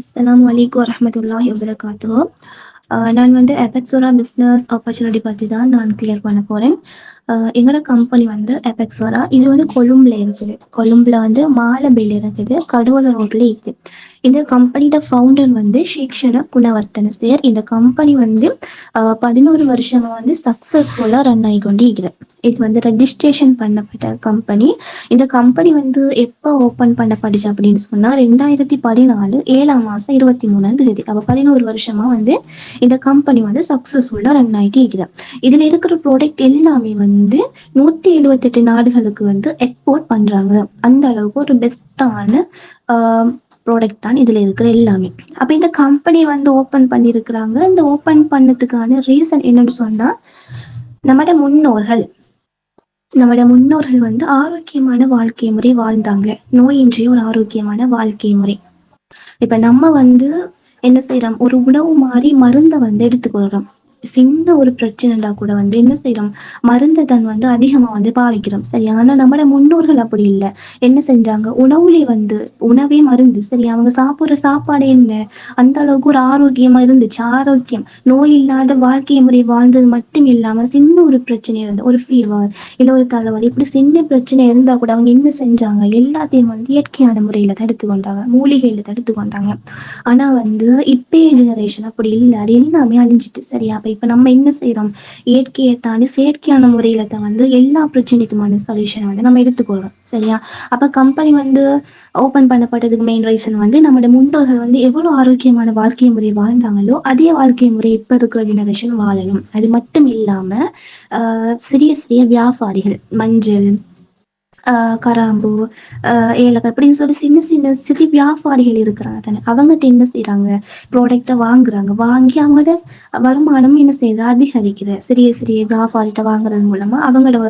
அஸ்ஸலாமு அலைக்கும் வரஹ்மத்துல்லாஹி வபரகாத்துஹு. நான் வந்து எபெக்ஸோரா பிஸ்னஸ் ஆப்பர்ச்சுனிட்டி பற்றி தான் நான் கிளியர் பண்ண போகிறேன். எங்களோட கம்பெனி வந்து எபெக்ஸோரா, இது வந்து கொழும்பில் இருக்குது. கொழும்பில் வந்து மாலபேல இருக்குது, கடவுள ரோட்டில் இருக்குது. இந்த கம்பெனியோட ஃபவுண்டர் வந்து ஷேக்ஷரா குணவர்த்தன சார். இந்த கம்பெனி வந்து 11 வருஷமா வந்து சக்ஸஸ்ஃபுல்லாக ரன் ஆகி கொண்டு இருக்கிறது. இது வந்து ரெஜிஸ்ட்ரேஷன் பண்ணப்பட்ட கம்பெனி. இந்த கம்பெனி வந்து எப்போ ஓப்பன் பண்ணப்பட்டுச்சு அப்படின்னு சொன்னால் 2014 7ஆம் மாதம் 23ஆம் தேதி. அப்போ 11 வருஷமா வந்து இந்த கம்பெனி வந்து சக்ஸஸ்ஃபுல்லாக ரன் ஆகிட்டு இருக்குது. இதில் இருக்கிற ப்ராடக்ட் எல்லாமே வந்து 178 நாடுகளுக்கு வந்து எக்ஸ்போர்ட் பண்ணுறாங்க. அந்த அளவுக்கு ஒரு பெஸ்ட்டான ப்ராடக்ட் தான் இதில் இருக்கிற எல்லாமே. அப்போ இந்த கம்பெனி வந்து ஓப்பன் பண்ணியிருக்கிறாங்க. இந்த ஓப்பன் பண்ணதுக்கான ரீசன் என்னன்னு சொன்னால், நம்மட முன்னோர்கள் வந்து ஆரோக்கியமான வாழ்க்கை முறை வாழ்ந்தாங்க. நோயின்றி ஒரு ஆரோக்கியமான வாழ்க்கை முறை. இப்ப நம்ம வந்து என்ன செய்யறோம், ஒரு உணவு மாதிரி மருந்தை வந்து எடுத்துக்கொள்றோம். சின்ன ஒரு பிரச்சனைடா கூட வந்து என்ன செய்யறோம், மருந்தை தான் வந்து அதிகமா வந்து பாவிக்கிறோம். சரியா? ஆனா நம்மட முன்னோர்கள் அப்படி இல்லை. என்ன செஞ்சாங்க, உணவே மருந்து. சரி, அவங்க சாப்பிடுற சாப்பாடு என்ன, அந்த அளவுக்கு ஒரு ஆரோக்கியமா இருந்துச்சு. ஆரோக்கியம், நோய் இல்லாத வாழ்க்கை முறை வாழ்ந்தது மட்டும் இல்லாம, சின்ன ஒரு பிரச்சனை இருந்து, ஒரு ஃபீவர் இல்ல ஒரு தலைவலி, இப்படி சின்ன பிரச்சனை இருந்தா கூட அவங்க என்ன செஞ்சாங்க, எல்லாத்தையும் வந்து இயற்கையான முறையில தடுத்து கொண்டாங்க, மூலிகையில தடுத்து கொண்டாங்க. ஆனா வந்து இப்பயே ஜெனரேஷன் அப்படி இல்லை. அது எல்லாமே அழிஞ்சிட்டு. சரியா? இப்ப நம்ம என்ன செய்யறோம், இயற்கையை தாண்டி செயற்கையான முறையில தான் வந்து எல்லா பிரச்சனைக்குமான சொல்யூஷனை வந்து நம்ம எடுத்துக்கொள்றோம். சரியா? அப்ப கம்பெனி வந்து ஓபன் பண்ணப்பட்டதுக்கு மெயின் ரீசன் வந்து நம்மளோட முன்னோர்கள் வந்து எவ்வளவு ஆரோக்கியமான வாழ்க்கை முறை வாழ்ந்தாங்களோ அதே வாழ்க்கை முறை இப்ப இருக்கிற ஜெனரேஷன் வாழணும். அது மட்டும் இல்லாம சிறிய சிறிய வியாபாரிகள், மஞ்சள், கராம்பு, ஏலக்காய் அப்படின்னு சொல்லி சின்ன சின்ன சிறு வியாபாரிகள் இருக்கிறாங்க தானே, அவங்ககிட்ட என்ன செய்யறாங்க, ப்ராடக்டை வாங்குறாங்க. வாங்கி அவங்களோட வருமானம் என்ன செய்யுது, அதிகரிக்குது. சிறிய சிறிய வியாபாரிகிட்ட வாங்குறது மூலமா அவங்களோட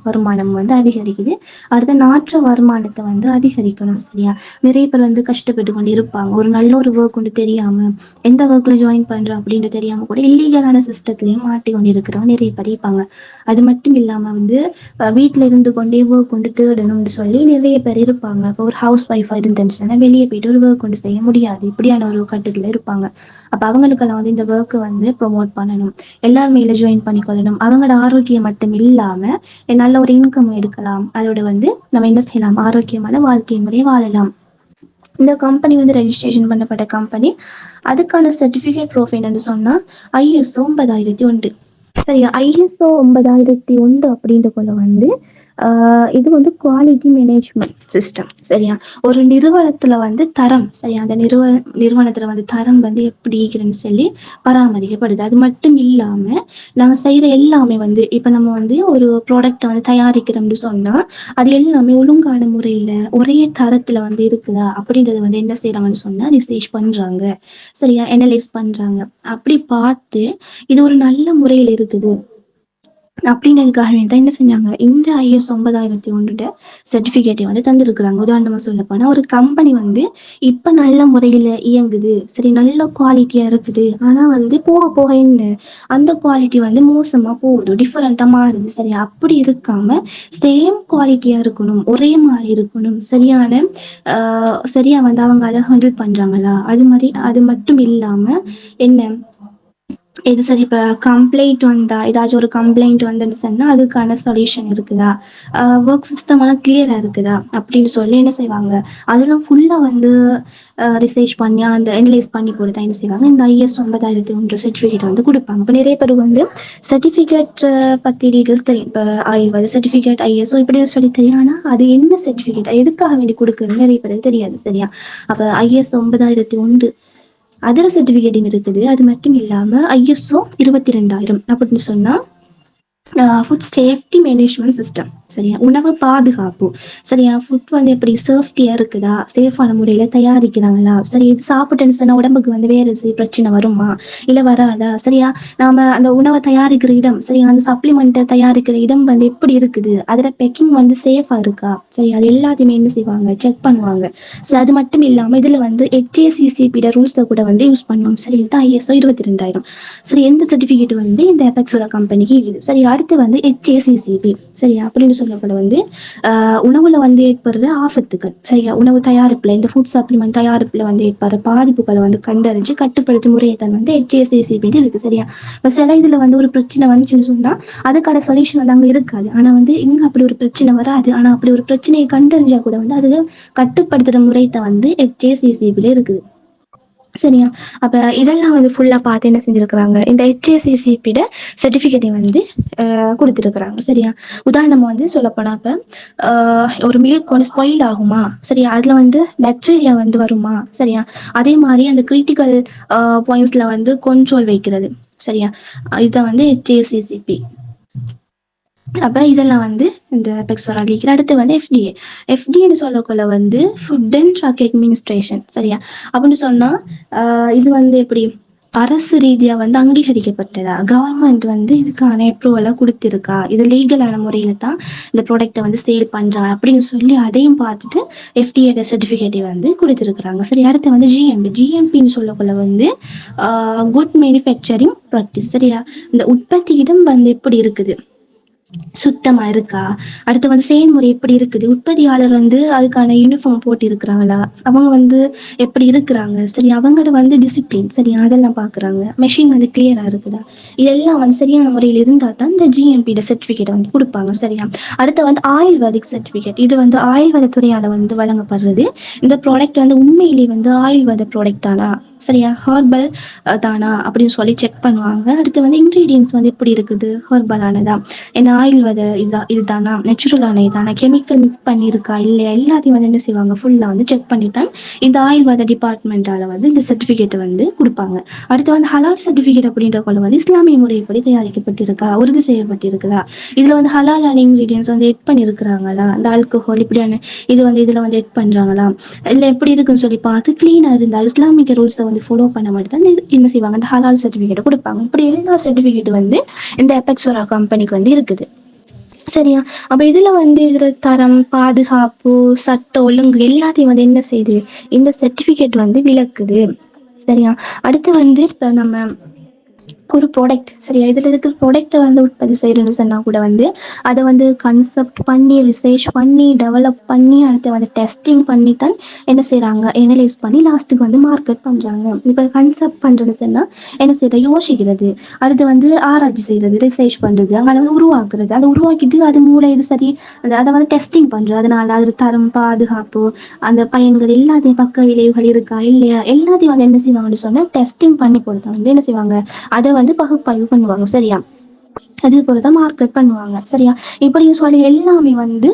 வருமானம் வந்து அதிகரிக்குது. அடுத்த நாட்டு வருமானத்தை வந்து அதிகரிக்கணும். சரியா? நிறைய பேர் வந்து கஷ்டப்பட்டு கொண்டு இருப்பாங்க. ஒரு நல்ல ஒரு ஒர்க் கொண்டு தெரியாம, எந்த ஒர்க்ல ஜாயின் பண்றோம் அப்படின்னு தெரியாம கூட இல்லீகலான சிஸ்டத்துலயும் மாட்டி கொண்டு இருக்கிறவங்க நிறைய பேர் இருப்பாங்க. அது மட்டும் இல்லாம வந்து வீட்டுல இருந்து கொண்டே ஒர்க் கொண்டு தேடணும்னு சொல்லி நிறைய பேர் இருப்பாங்க. இப்போ ஒரு ஹவுஸ் ஒய்ஃபா இருந்துச்சுன்னா வெளியே போயிட்டு ஒரு ஒர்க் கொண்டு செய்ய முடியாது. இப்படியான ஒரு கட்டத்துல இருப்பாங்க. அப்ப அவங்களுக்கெல்லாம் வந்து இந்த ஒர்க்கை வந்து ப்ரொமோட் பண்ணணும், எல்லாருமே இதில் ஜாயின் பண்ணிக்கொள்ளணும். அவங்களோட ஆரோக்கியம் மட்டும் இல்லாம நல்ல ஒரு இன்கம் எடுக்கலாம். அதோட வந்து நம்ம என்ன செய்யலாம், ஆரோக்கியமான வாழ்க்கை முறை வாழலாம். இந்த கம்பெனி வந்து ரெஜிஸ்ட்ரேஷன் பண்ணப்பட்ட கம்பெனி. அதுக்கான சர்டிபிகேட் ப்ரூஃப் என்னன்னு சொன்னா ISO 9001. சரியா? ISO 9001 அப்படின்ற போல வந்து இது வந்து குவாலிட்டி மேனேஜ்மெண்ட் சிஸ்டம். சரியா? ஒரு நிறுவனத்துல வந்து தரம், சரியா, அந்த நிறுவனத்துல வந்து தரம் வந்து எப்படி இருக்குன்னு சொல்லி பராமரிக்கப்படுது. அது மட்டும் இல்லாம நாங்க செய்யற எல்லாமே வந்து, இப்ப நம்ம வந்து ஒரு ப்ராடக்டை வந்து தயாரிக்கிறோம்னு சொன்னா அது எல்லாமே ஒழுங்கான முறையில ஒரே தரத்துல வந்து இருக்குதா அப்படின்றத வந்து என்ன செய்யறாங்கன்னு சொன்னா ரிசர்ச் பண்றாங்க. சரியா? அனலைஸ் பண்றாங்க. அப்படி பார்த்து இது ஒரு நல்ல முறையில் இருக்குது அப்படின்றதுக்காக வேண்டி என்ன செஞ்சாங்க, இந்த ISO 9001 சர்டிபிகேட்டை வந்து தந்திருக்கிறாங்க. உதாரணமா சொல்ல போனா, ஒரு கம்பெனி வந்து இப்ப நல்ல முறையில இயங்குது, சரி, நல்ல குவாலிட்டியா இருக்குது. ஆனா வந்து போக போக என்ன, அந்த குவாலிட்டி வந்து மோசமா போகுது, டிஃபரெண்டா மாறுது. சரியா? அப்படி இருக்காம சேம் குவாலிட்டியா இருக்கணும், ஒரே மாதிரி இருக்கணும். சரியா வந்து அவங்க அதை ஹேண்டில் பண்றாங்களா, அது மட்டும் இல்லாம என்ன, இது சரி, இப்போ கம்ப்ளைண்ட் வந்தா, ஏதாச்சும் ஒரு கம்ப்ளைண்ட் வந்துன்னு சொன்னால் அதுக்கான சொல்யூஷன் இருக்குதா, ஒர்க் சிஸ்டம் எல்லாம் கிளியராக இருக்குதா அப்படின்னு சொல்லி என்ன செய்வாங்க, அதெல்லாம் ஃபுல்லாக வந்து ரிசர்ச் பண்ணி அந்த அனலைஸ் பண்ணி கொடுத்தா என்ன செய்வாங்க, இந்த ISO 9001 சர்டிஃபிகேட் வந்து கொடுப்பாங்க. இப்போ நிறைய பேர் வந்து சர்டிஃபிகேட் பற்றி டீட்டெயில்ஸ் தெரியும். இப்போ ஆய்வு சர்டிஃபிகேட், ISO இப்படி சொல்லி தெரியும். ஆனால் அது என்ன சர்டிஃபிகேட், எதுக்காக வேண்டி கொடுக்குறது நிறைய பேருக்கு தெரியாது. சரியா? அப்போ ISO 9001 அதர் சர்டிஃபிகேட்டிங் இருக்குது. அது மட்டும் இல்லாம ISO 22000 அப்படின்னு சொன்னா ஃபுட் சேஃப்டி மேனேஜ்மெண்ட் சிஸ்டம். சரியா? உணவு பாதுகாப்பு. சரியா? ஃபுட் வந்து எப்படி சேஃப்டியா இருக்குதா, சேஃபான முறையில தயாரிக்கிறாங்களா, சரி, இது சாப்பிட்டேன்னு உடம்புக்கு வந்து வேற பிரச்சனை வருமா இல்ல வராதா, சரியா, நாம அந்த உணவை தயாரிக்கிற இடம், சரியா, அந்த சப்ளிமெண்ட்டை தயாரிக்கிற இடம் வந்து எப்படி இருக்குது, அதோட பேக்கிங் வந்து சேஃபா இருக்கா, சரி, அது எல்லாத்தையுமே என்ன செய்வாங்க, செக் பண்ணுவாங்க. சரி, அது மட்டும் இல்லாம இதுல வந்து HACCP ரூல்ஸை கூட வந்து யூஸ் பண்ணுவாங்க. சரி, இதுதான் ISO 22000. சரி, எந்த சர்டிஃபிகேட் வந்து இந்த எபெக்ஸோரா கம்பெனிக்கு இருக்குது. சரி, அடுத்து வந்து HACCP. சரியா? அப்படின்னு சொல்லப்பட வந்து உணவுல வந்து ஏற்படுற ஆபத்துகள், சரியா, உணவு தயாரிப்புல இந்த ஃபுட் சப்ளிமெண்ட் தயாரிப்புல வந்து ஏற்படுற பாதிப்புகளை வந்து கண்டறிஞ்சு கட்டுப்படுத்தும் முறையை தான் வந்து HACCP இருக்கு, சரியா. இப்போ சில இதுல வந்து ஒரு பிரச்சனை வந்துச்சுன்னு சொன்னா அதுக்கான சொல்யூஷன் வந்து அங்க இருக்காது. ஆனா வந்து இங்க அப்படி ஒரு பிரச்சனை வராது. ஆனா அப்படி ஒரு பிரச்சனையை கண்டறிஞ்சா கூட வந்து அது கட்டுப்படுத்துற முறைத்தை வந்து HACCP இருக்குது, சரியா. அப்ப இதெல்லாம் வந்து ஃபுல்லா பார்த்து என்ன செஞ்சிருக்கிறாங்க, இந்த HACCP சர்டிபிகேட்டை வந்து கொடுத்துருக்குறாங்க, சரியா. உதாரணமா வந்து சொல்லப்போனா இப்ப ஒரு மில்க் வந்து ஸ்பாயில் ஆகுமா, சரியா, அதுல வந்து பாக்டீரியா வந்து வருமா, சரியா, அதே மாதிரி அந்த கிரிட்டிக்கல் பாயிண்ட்ஸ்ல வந்து கண்ட்ரோல் வைக்கிறது, சரியா. இதை வந்து HACCP. அப்ப இதெல்லாம் வந்து இந்த பெக்ஸோரா லீக். அடுத்து வந்து எஃப்டிஏன்னு சொல்லக்குள்ள வந்து ஃபுட் அண்ட் ட்ரக் அட்மினிஸ்ட்ரேஷன், சரியா. அப்படின்னு சொன்னா இது வந்து எப்படி அரசு ரீதியா வந்து அங்கீகரிக்கப்பட்டதா, கவர்மெண்ட் வந்து இதுக்கான அப்ரூவலை கொடுத்திருக்கா, இது லீகலான முறையில தான் இந்த ப்ராடக்ட்டை வந்து சேல் பண்றா அப்படின்னு சொல்லி அதையும் பார்த்துட்டு FDA சர்டிஃபிகேட்டை வந்து கொடுத்துருக்குறாங்க, சரி. அடுத்து வந்து ஜிஎம்பின்னு சொல்லக்குள்ள வந்து குட் மேனுஃபேக்சரிங் ப்ராக்டிஸ், சரியா. இந்த உற்பத்தி இடம் வந்து எப்படி இருக்குது, சுத்தமா இருக்கா, அடுத்து வந்து செயல்முறை எப்படி இருக்குது, உற்பத்தியாளர் வந்து அதுக்கான யூனிஃபார்ம் போட்டு இருக்கிறாங்களா, அவங்க வந்து எப்படி இருக்கிறாங்க, சரி, அவங்களோட வந்து டிசிப்ளின், சரி, அதெல்லாம் பாக்குறாங்க. மெஷின் வந்து கிளியரா இருக்குதா, இதெல்லாம் வந்து சரியான முறையில் இருந்தா தான் இந்த GMP சர்டிபிகேட் வந்து கொடுப்பாங்க, சரியா. அடுத்து வந்து ஆயுர்வேதிக் சர்டிபிகேட், இது வந்து ஆயுர்வேத துறையால வந்து வழங்கப்படுறது. இந்த ப்ராடக்ட் வந்து உண்மையிலேயே வந்து ஆயுர்வேத ப்ராடக்ட் தானா, சரியா, ஹர்பல் தானா அப்படின்னு சொல்லி செக் பண்ணுவாங்க. அடுத்து வந்து இன்கிரீடியன்ஸ் வந்து எப்படி இருக்குது, ஹர்பலானதா, என்ன ஆயுர்வேத இதுதானா, நேச்சுரலான இதானா, கெமிக்கல் மிக்ஸ் பண்ணியிருக்கா இல்லையா, எல்லாத்தையும் வந்து என்ன செய்வாங்க, ஃபுல்லாக வந்து செக் பண்ணித்தான் இந்த ஆயுர்வேத டிபார்ட்மெண்டால வந்து இந்த சர்டிஃபிகேட்டை வந்து கொடுப்பாங்க. அடுத்து வந்து ஹலால் சர்டிஃபிகேட் அப்படின்ற கொள்ள வந்து இஸ்லாமிய முறைப்படி தயாரிக்கப்பட்டிருக்கா, உறுதி செய்யப்பட்டிருக்குதா, இதுல வந்து ஹலாலான இன்கிரீடியன்ஸ் வந்து எட் பண்ணியிருக்கிறாங்களா, இந்த ஆல்கஹால் இப்படியான இது வந்து இதுல வந்து எட் பண்றாங்களா, இல்ல எப்படி இருக்குன்னு சொல்லி பார்த்து கிளீனா இருந்தா இஸ்லாமிக் ரூல்ஸை வந்து ஃபாலோ பண்ண மட்டும் தான் என்ன செய்வாங்க, இந்த ஹலால் சர்டிஃபிகேட் கொடுப்பாங்க. இப்படி எல்லா சர்டிஃபிகேட் வந்து இந்த அபெக்ஸோரா கம்பெனிக்கு வந்து இருக்குது, சரியா. அப்ப இதுல வந்து இதுல தரம், பாதுகாப்பு, சட்ட ஒழுங்கு எல்லாத்தையும் வந்து என்ன செய்யுது, இந்த சர்டிபிகேட் வந்து விளக்குது, சரியா. அடுத்து வந்து இப்ப நம்ம ஒரு ப்ராடக்ட், சரியா, இதுல இருக்கிற ப்ராடக்ட்டை வந்து உற்பத்தி செய்யறேன்னு சொன்னா கூட வந்து அதை வந்து கன்செப்ட் பண்ணி ரிசர்ச் பண்ணி டெவலப் பண்ணி அடுத்து வந்து டெஸ்டிங் பண்ணி தான் என்ன செய்யறாங்க, எனலைஸ் பண்ணி லாஸ்ட்டுக்கு வந்து மார்க்கெட் பண்றாங்க. இப்போ கன்செப்ட் பண்றது சொன்னா என்ன செய்யறது, யோசிக்கிறது, அடுத்து வந்து ஆராய்ச்சி செய்யறது, ரிசர்ச் பண்றது, அங்கே வந்து உருவாக்குறது, அதை உருவாக்கிட்டு அது மூளை இது சரி அதை வந்து டெஸ்டிங் பண்றது, அதனால அது தரம், பாதுகாப்பு, அந்த பயன்கள் எல்லாத்தையும் பக்க விளைவுகள் இருக்கா இல்லையா எல்லாத்தையும் வந்து என்ன செய்வாங்கன்னு சொன்னா டெஸ்டிங் பண்ணி கொடுத்தா வந்து என்ன செய்வாங்க, அதை வந்து பகுப்பாய்வு பண்ணுவாங்க, சரியா. அதே போலதான் மார்க்கெட் பண்ணுவாங்க, சரியா. இப்படியும் சொல்லி எல்லாமே வந்து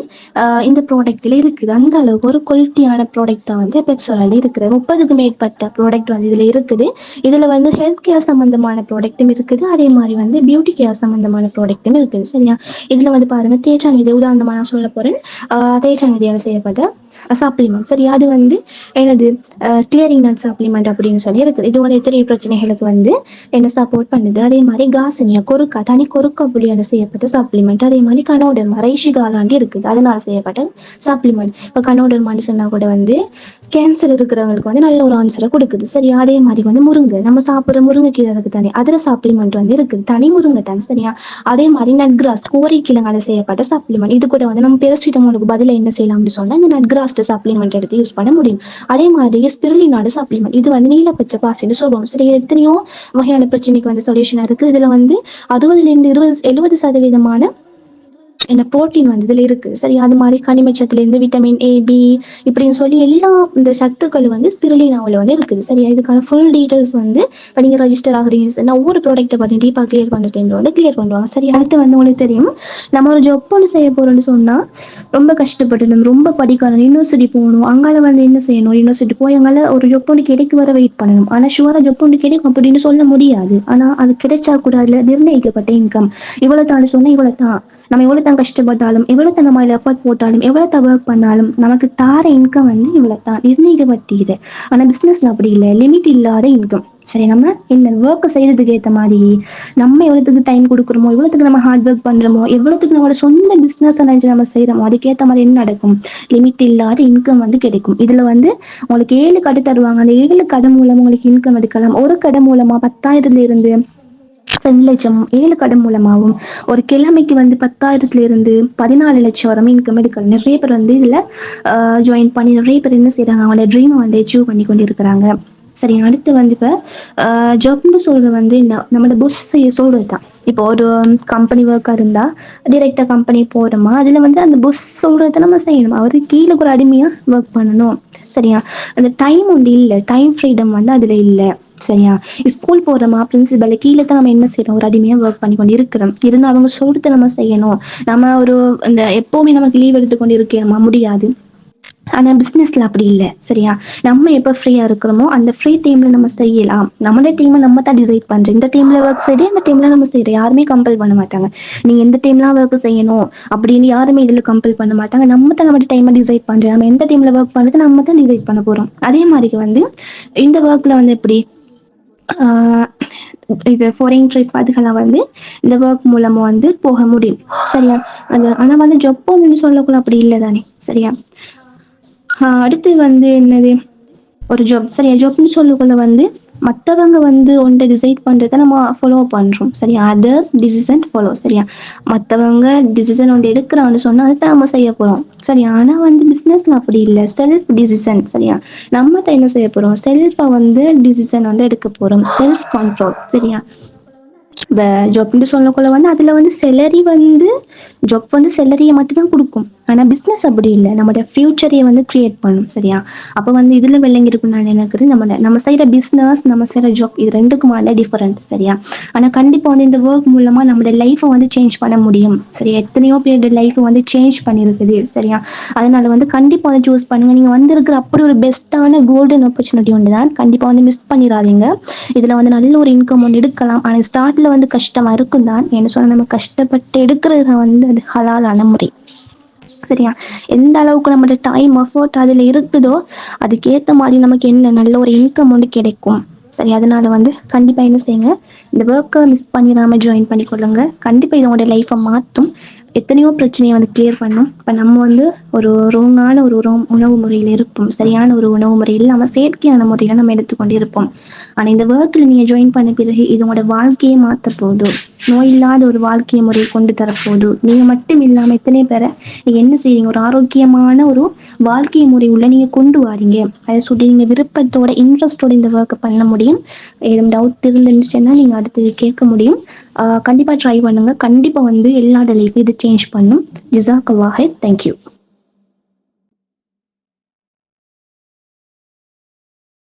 இந்த ப்ராடக்ட்ல இருக்குது. அந்த அளவுக்கு ஒரு குவாலிட்டியான ப்ராடக்ட் தான் வந்து பெக்ஸோரால இருக்குது. 30க்கும் மேற்பட்ட ப்ராடக்ட் வந்து இதுல இருக்குது. இதுல வந்து ஹெல்த் கேர் சம்பந்தமான ப்ராடக்ட்டும் இருக்குது, அதே மாதிரி வந்து பியூட்டி கேர் சம்பந்தமான ப்ராடக்ட்டும் இருக்குது, சரியா. இதுல வந்து பாருங்க தேஜாநிதி உதாரணமா நான் சொல்ல போறேன். தேஜாநிதியால் செய்யப்பட்ட சப்ளிமெண்ட், சரி, அது வந்து எனது கிளியரிங் நட் சப்ளிமெண்ட் அப்படின்னு சொல்லி இருக்குது. இது வந்து எத்தனை பிரச்சனைகளுக்கு வந்து என்ன சப்போர்ட் பண்ணுது. அதே மாதிரி காசனியா கொருக்கா, தனி கொருக்கா புளியால செய்யப்பட்ட சப்ளிமெண்ட், அதே மாதிரி கனோடர்மா ரைஷி காலாண்டி இருக்குது, அதனால செய்யப்பட்ட சப்ளிமெண்ட். இப்போ கனோடர்மான்னு சொன்னா கூட வந்து கேன்சர் இருக்கிறவங்களுக்கு வந்து நல்ல ஒரு ஆன்சரை கொடுக்குது, சரியா. அதே மாதிரி வந்து முருங்கை, நம்ம சாப்பிட்ற முருங்கைக்கீரை இருக்கு தானே, அதுல சப்ளிமெண்ட் வந்து இருக்குது, தனி முருங்கை தான், சரியா. அதே மாதிரி நட்கிராஸ் கோரிக்கிழங்கால செய்யப்பட்ட சப்ளிமெண்ட், இது கூட வந்து நம்ம பேரசிட்டமாலுக்கு பதிலாக என்ன செய்யலாம்னு சொன்னா இந்த நட்கிராஸ் சப்ளிமெண்ட் எடுத்து யூஸ் பண்ண முடியும். அதே மாதிரி ஸ்பிருலினாடு சப்ளிமெண்ட், இது வந்து நீலப்பச்சை பாசின்னு சொல்லுவோம், சரி. எத்தனையோ வகையான பிரச்சனைக்கு வந்து சொல்யூஷனா இருக்கு. இதுல வந்து 60-70% இந்த புரோட்டீன் வந்து இதுல இருக்கு, சரி. அது மாதிரி கனிமச்சத்துல இருந்து விட்டமின் A, B இப்படின்னு சொல்லி எல்லா இந்த சத்துக்கள் வந்து ஸ்பிருலினாவில் வந்து இருக்குது, சரியா. இதுக்கான ஃபுல் டீடைல்ஸ் வந்து இப்போ நீங்க ரெஜிஸ்டர் ஆகுறீங்க ஒவ்வொரு ப்ராடக்ட்டை பத்தி டீப்பா கிளியர் பண்ணிட்டு வந்து கிளியர் பண்ணுவாங்க, சரி. அடுத்து வந்து உங்களுக்கு தெரியும், நம்ம ஒரு ஜாப் ஒன்று செய்ய போறோம்னு சொன்னா ரொம்ப கஷ்டப்பட்டு நம்ம ரொம்ப படிக்கணும், யூனிவர்சிட்டி போகணும், அங்கால வந்து என்ன செய்யணும், யூனிவர்சிட்டி போய் அங்கால ஒரு ஜாப் ஒன்று கிடைக்கு வர வெயிட் பண்ணணும். ஆனா ஷுவரா ஜாப் ஒன்று கிடைக்கும் அப்படின்னு சொல்ல முடியாது. ஆனா அது கிடைச்சா கூட அதுல நிர்ணயிக்கப்பட்ட இன்கம் இவ்வளவு தான் சொன்னா இவ்வளவு தான், நம்ம எவ்வளவு தான் கஷ்டப்பட்டாலும் எவ்வளவு தான் நம்ம எஃபர்ட் போட்டாலும் எவ்வளவு தான் ஒர்க் பண்ணாலும் நமக்கு தார இன்கம் வந்து இவ்வளவு தான் நிர்ணயிக்கப்பட்டது. ஆனா பிசினஸ்ல அப்படி இல்லை, லிமிட் இல்லாத இன்கம், சரி. நம்ம இந்த ஒர்க் செய்யறதுக்கு ஏற்ற மாதிரி நம்ம எவ்வளவுக்கு டைம் கொடுக்குறோமோ, எவ்வளவுக்கு நம்ம ஹார்ட் ஒர்க் பண்றோமோ, எவ்வளவுக்கு நம்மளோட சொந்த பிசினஸ் நினைச்சு நம்ம செய்யறோமோ அதுக்கேற்ற மாதிரி என்ன நடக்கும், லிமிட் இல்லாத இன்கம் வந்து கிடைக்கும். இதுல வந்து உங்களுக்கு 7 கடை தருவாங்க, அந்த 7 கடை மூலம் உங்களுக்கு இன்கம் எடுக்கலாம். ஒரு கடை மூலமா 10,000 இருந்து 2 லட்சம் 7 கடன் மூலமாகவும் ஒரு கிழமைக்கு வந்து 10,000 14 லட்சம் வரை இன்கம் எடுக்கலாம். நிறைய பேர் வந்து இதுல ஜாயின் பண்ணி நிறைய பேர் என்ன செய்றாங்க, அவங்களோட ட்ரீமை வந்து அச்சீவ் பண்ணி கொண்டு இருக்கிறாங்க. சரி, அடுத்து வந்து இப்போ ஜப்னு சொல்றது வந்து நம்மளோட பொஸ் செய்ய சொல்றது தான். இப்போ ஒரு கம்பெனி ஒர்க்காக இருந்தால் டிரெக்டாக கம்பெனி போகிறோமா, அதில் வந்து அந்த பொஸ் சொல்கிறத நம்ம செய்யணும். அவரு கீழே ஒரு அடிமையாக ஒர்க் பண்ணணும். சரியா, அந்த டைம் வந்து இல்லை, டைம் ஃப்ரீடம் வந்து அதில் இல்லை. சரியா, ஸ்கூல் போகிறோமா, பிரின்சிபல் கீழே தான் நம்ம என்ன செய்யறோம், ஒரு அடிமையாக ஒர்க் பண்ணி கொண்டு இருக்கிறோம். இருந்து அவங்க சொல்லிட்டு நம்ம செய்யணும். நம்ம ஒரு இந்த எப்போவுமே நமக்கு லீவ் எடுத்துக்கொண்டு இருக்கணுமா, முடியாது. ஆனா பிசினஸ்ல அப்படி இல்லை. சரியா, நம்ம எப்ப ஃப்ரீயா இருக்கிறோமோ அந்த ஃப்ரீ டைம்ல நம்ம செய்யலாம். நம்மளோட டீமை நம்ம தான் டிசைட் பண்றோம். இந்த டைம்ல ஒர்க் செய்ய, இந்த டைம்ல நம்ம செய்யறோம். யாருமே கம்பல் பண்ண மாட்டாங்க, நீ எந்த டைம்லாம் ஒர்க் செய்யணும் அப்படின்னு யாருமே இதுல கம்பல் பண்ண மாட்டாங்க. நம்ம தான் நம்ம டைமை டிசைட் பண்றோம். நம்ம எந்த டைம்ல ஒர்க் பண்றது நம்ம தான் டிசைட் பண்ண போறோம். அதே மாதிரி வந்து இந்த ஒர்க்ல வந்து எப்படி ஆஹ் இது ஃபாரின் ட்ரிப் அதுக்கெல்லாம் வந்து இந்த ஒர்க் மூலமா வந்து போக முடியும். சரியா, அது ஆனா வந்து ஜப்பான்னு சொல்லக்குள்ள அப்படி இல்லை தானே. சரியா, அடுத்து வந்து என்னது, ஒரு ஜாப். சரியா, ஜாப்னு சொல்லக்குள்ள வந்து மற்றவங்க வந்து ஒன்றை டிசைட் பண்ணுறதை நம்ம ஃபாலோ பண்ணுறோம். சரியா, அதர்ஸ் டிசிஷன் ஃபாலோ. சரியா, மற்றவங்க டிசிஷன் ஒன்று எடுக்கிறான்னு சொன்னால் அதை நம்ம செய்ய போகிறோம். சரியா, ஆனால் வந்து பிஸ்னஸில் அப்படி இல்லை, செல்ஃப் டிசிஷன். சரியா, நம்ம தான் என்ன செய்ய போகிறோம், செல்ஃபை வந்து டிசிஷன் வந்து எடுக்க போகிறோம், செல்ஃப் கண்ட்ரோல். சரியா, இப்போ ஜாப்னு சொல்லக்குள்ள வந்து அதில் வந்து சேலரி வந்து ஜாப் வந்து சேலரியை மட்டும்தான் கொடுக்கும். ஆனால் பிஸ்னஸ் அப்படி இல்லை, நம்மளோட ஃபியூச்சரையை வந்து கிரியேட் பண்ணும். சரியா, அப்போ வந்து இதில் விளங்கி இருக்கும் நான் நினைக்கிறேன். நம்ம செய்கிற பிஸ்னஸ், நம்ம செய்கிற ஜாப், இது ரெண்டுக்குமான டிஃபரெண்ட். சரியா, ஆனால் கண்டிப்பாக வந்து இந்த ஒர்க் மூலமாக நம்மளோட லைஃப்பை வந்து சேஞ்ச் பண்ண முடியும். சரியா, எத்தனையோ பேரோட லைஃப்பை வந்து சேஞ்ச் பண்ணியிருக்குது. சரியா, அதனால வந்து கண்டிப்பாக வந்து சூஸ் பண்ணுங்க. நீங்கள் வந்திருக்கிற அப்படி ஒரு பெஸ்ட்டான கோல்டன் ஆப்பர்ச்சுனிட்டி ஒன்று தான், கண்டிப்பாக வந்து மிஸ் பண்ணிடாதீங்க. இதில் வந்து நல்ல ஒரு இன்கம் ஒன்று எடுக்கலாம். ஆனால் ஸ்டார்ட்டில் வந்து கஷ்டமாக இருக்கும் தான். என்ன சொன்னால் நம்ம கஷ்டப்பட்டு எடுக்கிறது தான் வந்து அது ஹலாலான முறை. சரியா, எந்த அளவுக்கு நம்மளோட டைம் எஃபோர்ட் அதில் இருக்குதோ அதுக்கேற்ற மாதிரி நமக்கு என்ன நல்ல ஒரு இன்கம் வந்து கிடைக்கும். சரி, அதனால வந்து கண்டிப்பாக என்ன செய்யுங்க, இந்த ஒர்க்கை மிஸ் பண்ணிடாமல் ஜாயின் பண்ணிக்கொள்ளுங்க. கண்டிப்பாக இதோட லைஃப்பை மாற்றும். எத்தனையோ பிரச்சனையை வந்து கிளியர் பண்ணும். இப்போ நம்ம வந்து ஒரு ரோங்கான ஒரு உணவு முறையில் இருப்போம். சரியான ஒரு உணவு முறை இல்லாமல் செயற்கையான முறையில் நம்ம எடுத்துக்கொண்டு இருப்போம். ஆனால் இந்த ஒர்க்கில் நீங்கள் ஜாயின் பண்ண பிறகு இதோட வாழ்க்கையை மாற்ற போதும். நோய் இல்லாத ஒரு வாழ்க்கை முறையை கொண்டு தரப்போது. நீங்கள் மட்டும் இல்லாமல் எத்தனை பேரை நீங்கள் என்ன செய்றீங்க, ஒரு ஆரோக்கியமான ஒரு வாழ்க்கை முறை உள்ள நீங்கள் கொண்டு வாரீங்க. அதை சொல்லி நீங்கள் விருப்பத்தோட இன்ட்ரெஸ்டோட இந்த ஒர்க்கை பண்ண முடியும். ஏதும் டவுட் இருந்துச்சுன்னா நீங்கள் அடுத்து கேட்க முடியும். கண்டிப்பாக ட்ரை பண்ணுங்கள். கண்டிப்பாக வந்து எல்லாரோட லைஃப் இது சேஞ்ச் பண்ணும். ஜிசாக்கல்லாஹ், தேங்க்யூ.